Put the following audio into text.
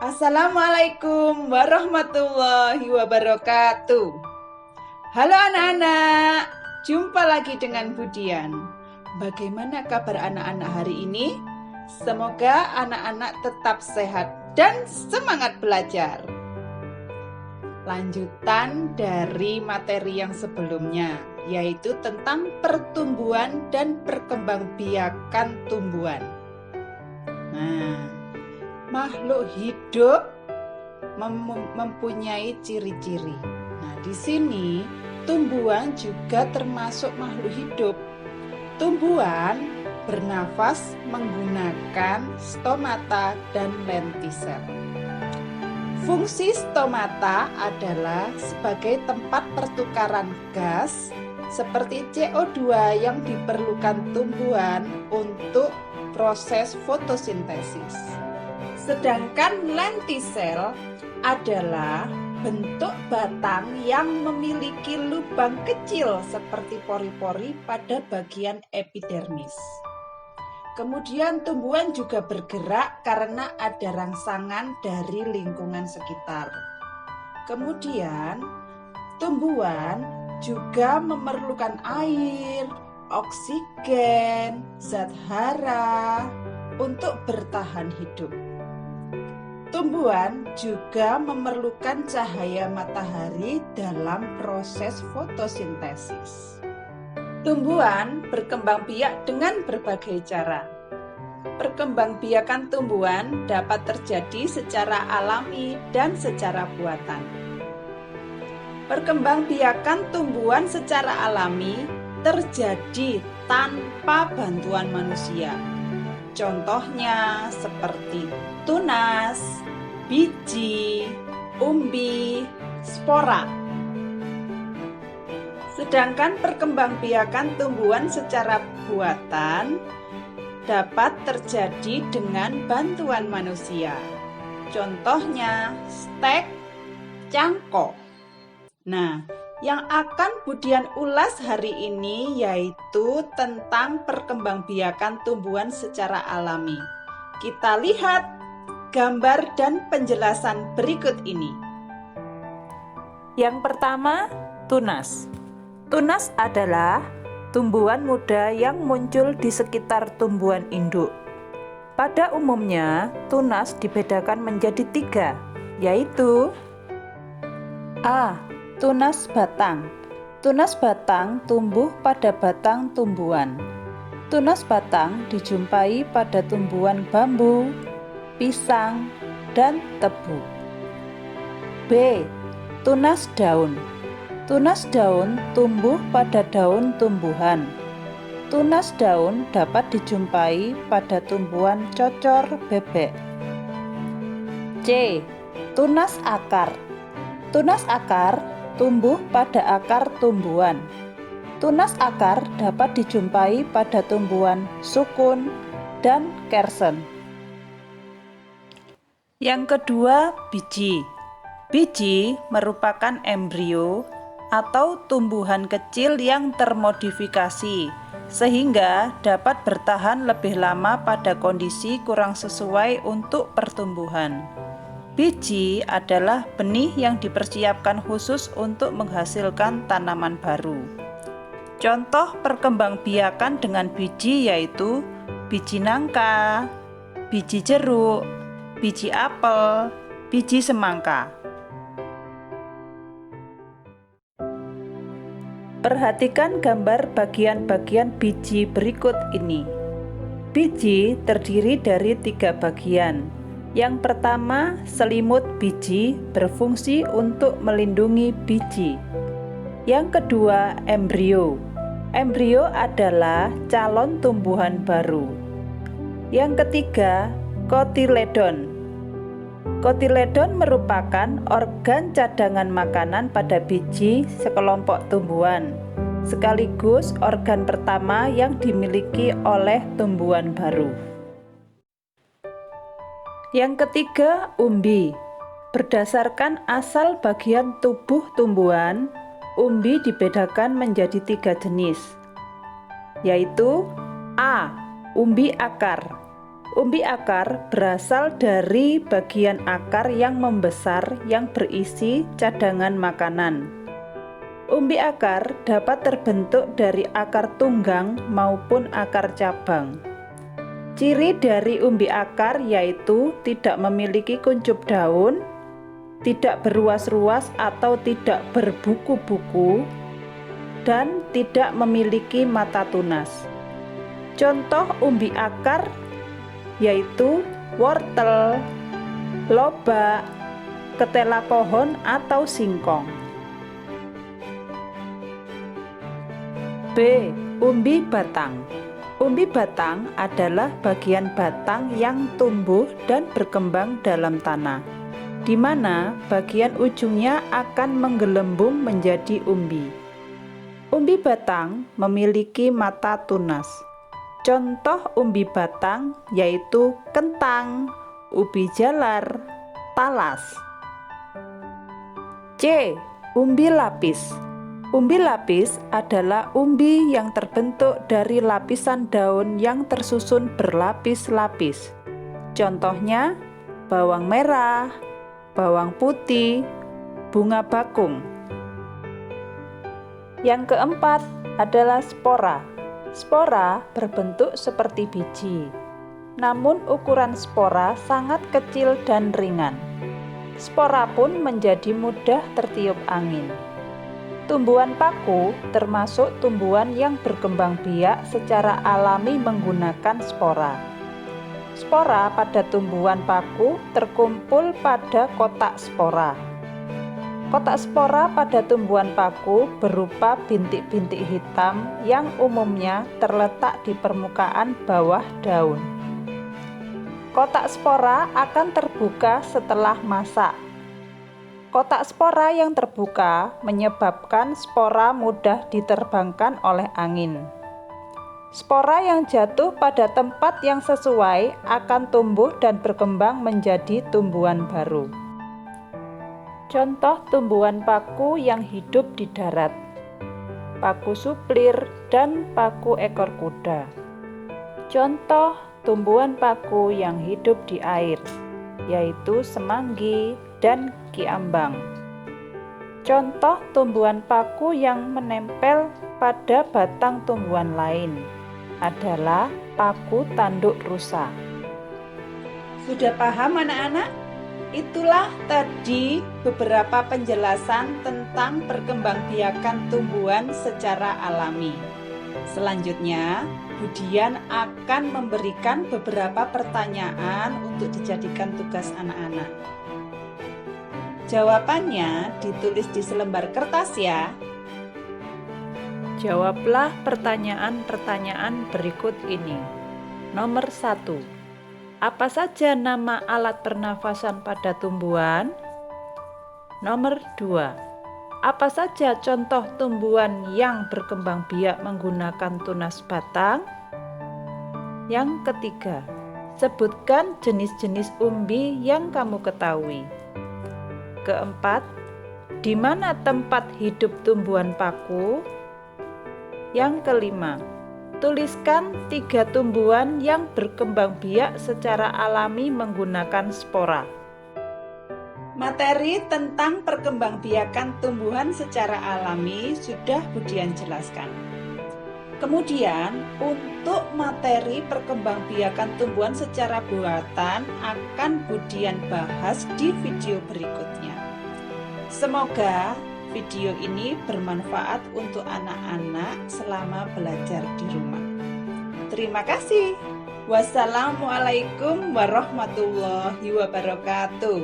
Assalamualaikum warahmatullahi wabarakatuh. Halo anak-anak, jumpa lagi dengan Budian. Bagaimana kabar anak-anak hari ini? Semoga anak-anak tetap sehat dan semangat belajar. Lanjutan dari materi yang sebelumnya, yaitu tentang pertumbuhan dan perkembangbiakan tumbuhan. Makhluk hidup mempunyai ciri-ciri. Nah, di sini tumbuhan juga termasuk makhluk hidup. Tumbuhan bernafas menggunakan stomata dan lentisel. Fungsi stomata adalah sebagai tempat pertukaran gas seperti CO2 yang diperlukan tumbuhan untuk proses fotosintesis. Sedangkan lentisel adalah bentuk batang yang memiliki lubang kecil seperti pori-pori pada bagian epidermis. Kemudian tumbuhan juga bergerak karena ada rangsangan dari lingkungan sekitar. Kemudian tumbuhan juga memerlukan air, oksigen, zat hara untuk bertahan hidup. Tumbuhan juga memerlukan cahaya matahari dalam proses fotosintesis. Tumbuhan berkembang biak dengan berbagai cara. Perkembangbiakan tumbuhan dapat terjadi secara alami dan secara buatan. Perkembangbiakan tumbuhan secara alami terjadi tanpa bantuan manusia. Contohnya seperti tunas, biji, umbi, spora. Sedangkan perkembangbiakan tumbuhan secara buatan dapat terjadi dengan bantuan manusia. Contohnya stek, cangkok. Nah, yang akan Budian ulas hari ini yaitu tentang perkembangbiakan tumbuhan secara alami. Kita lihat gambar dan penjelasan berikut ini. Yang pertama, tunas. Tunas adalah tumbuhan muda yang muncul di sekitar tumbuhan induk. Pada umumnya, tunas dibedakan menjadi 3, yaitu A. Tunas batang. Tunas batang tumbuh pada batang tumbuhan. Tunas batang dijumpai pada tumbuhan bambu, pisang, dan tebu. B. Tunas daun. Tunas daun tumbuh pada daun tumbuhan. Tunas daun dapat dijumpai pada tumbuhan cocor bebek. C. Tunas akar. Tunas akar tumbuh pada akar tumbuhan. Tunas akar dapat dijumpai pada tumbuhan sukun dan kersen. Yang kedua, biji. Biji merupakan embrio atau tumbuhan kecil yang termodifikasi sehingga dapat bertahan lebih lama pada kondisi kurang sesuai untuk pertumbuhan. Biji adalah benih yang dipersiapkan khusus untuk menghasilkan tanaman baru. Contoh perkembangbiakan dengan biji yaitu biji nangka, biji jeruk, biji apel, biji semangka. Perhatikan gambar bagian-bagian biji berikut ini. Biji terdiri dari 3 bagian. Yang pertama, selimut biji berfungsi untuk melindungi biji. Yang kedua, embrio. Embrio adalah calon tumbuhan baru. Yang ketiga, kotiledon. Kotiledon merupakan organ cadangan makanan pada biji sekelompok tumbuhan, sekaligus organ pertama yang dimiliki oleh tumbuhan baru. Yang ketiga, umbi. Berdasarkan asal bagian tubuh tumbuhan, umbi dibedakan menjadi 3 jenis, yaitu A. Umbi akar. Umbi akar berasal dari bagian akar yang membesar yang berisi cadangan makanan. Umbi akar dapat terbentuk dari akar tunggang maupun akar cabang. Ciri dari umbi akar yaitu tidak memiliki kuncup daun, tidak beruas-ruas atau tidak berbuku-buku, dan tidak memiliki mata tunas. Contoh umbi akar yaitu wortel, lobak, ketela pohon atau singkong. B. Umbi batang. Umbi batang adalah bagian batang yang tumbuh dan berkembang dalam tanah, di mana bagian ujungnya akan menggelembung menjadi umbi. Umbi batang memiliki mata tunas. Contoh umbi batang yaitu kentang, ubi jalar, talas. C. Umbi lapis. Umbi lapis adalah umbi yang terbentuk dari lapisan daun yang tersusun berlapis-lapis. Contohnya bawang merah, bawang putih, bunga bakung. Yang keempat adalah spora. Spora berbentuk seperti biji, namun ukuran spora sangat kecil dan ringan. Spora pun menjadi mudah tertiup angin. Tumbuhan paku termasuk tumbuhan yang berkembang biak secara alami menggunakan spora. Spora pada tumbuhan paku terkumpul pada kotak spora. Kotak spora pada tumbuhan paku berupa bintik-bintik hitam yang umumnya terletak di permukaan bawah daun. Kotak spora akan terbuka setelah masak. Kotak spora yang terbuka menyebabkan spora mudah diterbangkan oleh angin. Spora yang jatuh pada tempat yang sesuai akan tumbuh dan berkembang menjadi tumbuhan baru. Contoh tumbuhan paku yang hidup di darat: paku suplir dan paku ekor kuda. Contoh tumbuhan paku yang hidup di air, yaitu semanggi dan kiambang. Contoh tumbuhan paku yang menempel pada batang tumbuhan lain adalah paku tanduk rusa. Sudah paham anak-anak? Itulah tadi beberapa penjelasan tentang perkembangbiakan tumbuhan secara alami. Selanjutnya, Budian akan memberikan beberapa pertanyaan untuk dijadikan tugas anak-anak. Jawabannya ditulis di selembar kertas ya. Jawablah pertanyaan-pertanyaan berikut ini. Nomor 1. Apa saja nama alat pernafasan pada tumbuhan? Nomor 2. Apa saja contoh tumbuhan yang berkembang biak menggunakan tunas batang? Yang ketiga, sebutkan jenis-jenis umbi yang kamu ketahui. Keempat, di mana tempat hidup tumbuhan paku? Yang kelima, tuliskan 3 tumbuhan yang berkembang biak secara alami menggunakan spora. Materi tentang perkembangbiakan tumbuhan secara alami sudah Budian jelaskan. Kemudian, untuk materi perkembangbiakan tumbuhan secara buatan akan Budian bahas di video berikutnya. Semoga video ini bermanfaat untuk anak-anak selama belajar di rumah. Terima kasih. Wassalamualaikum warahmatullahi wabarakatuh.